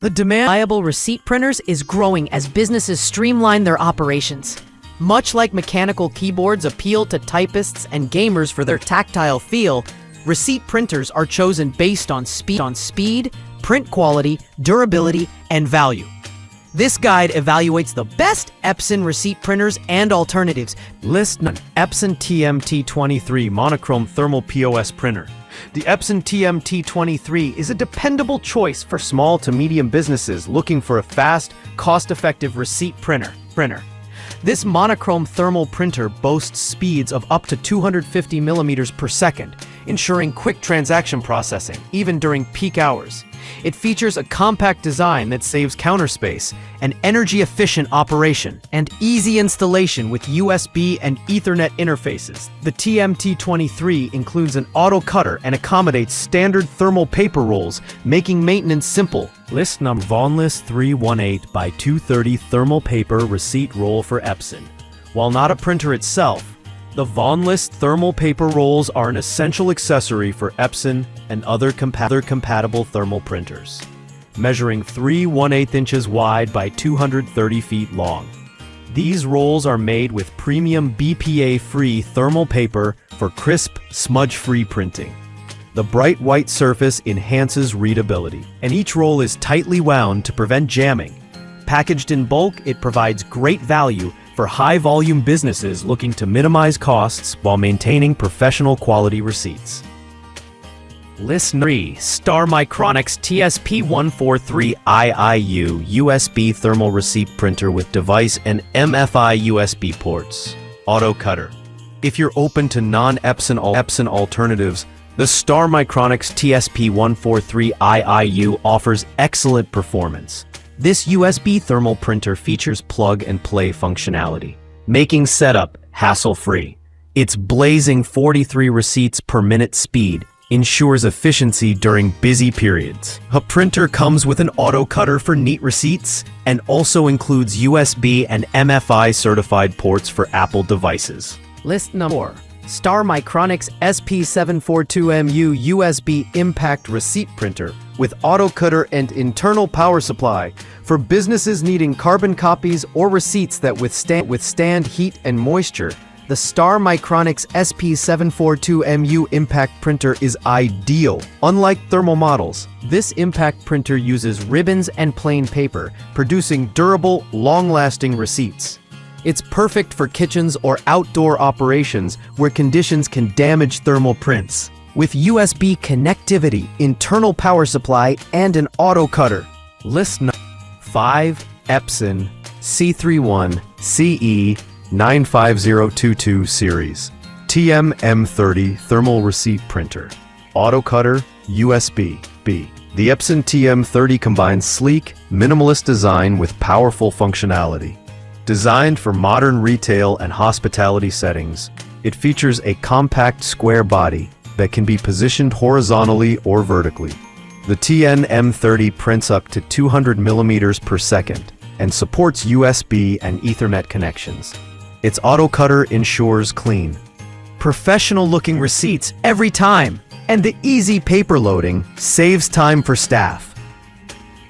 The demand for reliable receipt printers is growing as businesses streamline their operations. Much like mechanical keyboards appeal to typists and gamers for their tactile feel, receipt printers are chosen based on speed, print quality, durability, and value. This guide evaluates the best Epson receipt printers and alternatives. List none. Epson TMT23 monochrome thermal POS printer. The Epson TMT23 is a dependable choice for small to medium businesses looking for a fast, cost-effective receipt printer. This monochrome thermal printer boasts speeds of up to 250 millimeters per second, ensuring quick transaction processing, even during peak hours. It features a compact design that saves counter space, an energy-efficient operation, and easy installation with USB and Ethernet interfaces. The TMT23 includes an auto cutter and accommodates standard thermal paper rolls, making maintenance simple. List number: VONLESS 318x230 thermal paper receipt roll for Epson. While not a printer itself, the VONLESS thermal paper rolls are an essential accessory for Epson and other compatible thermal printers. Measuring 3/1/8 inches wide by 230 feet long. These rolls are made with premium BPA-free thermal paper for crisp, smudge-free printing. The bright white surface enhances readability, and each roll is tightly wound to prevent jamming. Packaged in bulk, it provides great value for high-volume businesses looking to minimize costs while maintaining professional quality receipts. List 3. Star Micronics TSP143IIU USB thermal receipt printer with device and MFI USB ports. Auto cutter. If you're open to non-Epson alternatives, the Star Micronics TSP143IIU offers excellent performance. This USB thermal printer features plug-and-play functionality, making setup hassle-free. Its blazing 43 receipts per minute speed ensures efficiency during busy periods. The printer comes with an auto cutter for neat receipts and also includes USB and MFI certified ports for Apple devices. List number 4. Star Micronics SP742MU USB Impact Receipt Printer with auto cutter and internal power supply for businesses needing carbon copies or receipts that withstand heat and moisture. The Star Micronics SP742MU Impact Printer is ideal. Unlike thermal models, this impact printer uses ribbons and plain paper, producing durable, long-lasting receipts. It's perfect for kitchens or outdoor operations where conditions can damage thermal prints. With USB connectivity, internal power supply, and an auto cutter. List 5. Epson C31CE95022 series. TMM30 thermal receipt printer. Auto cutter, USB-B. The Epson TM30 combines sleek, minimalist design with powerful functionality. Designed for modern retail and hospitality settings, it features a compact square body that can be positioned horizontally or vertically. The TMM30 prints up to 200 millimeters per second and supports USB and Ethernet connections. Its auto cutter ensures clean, professional-looking receipts every time, and the easy paper loading saves time for staff.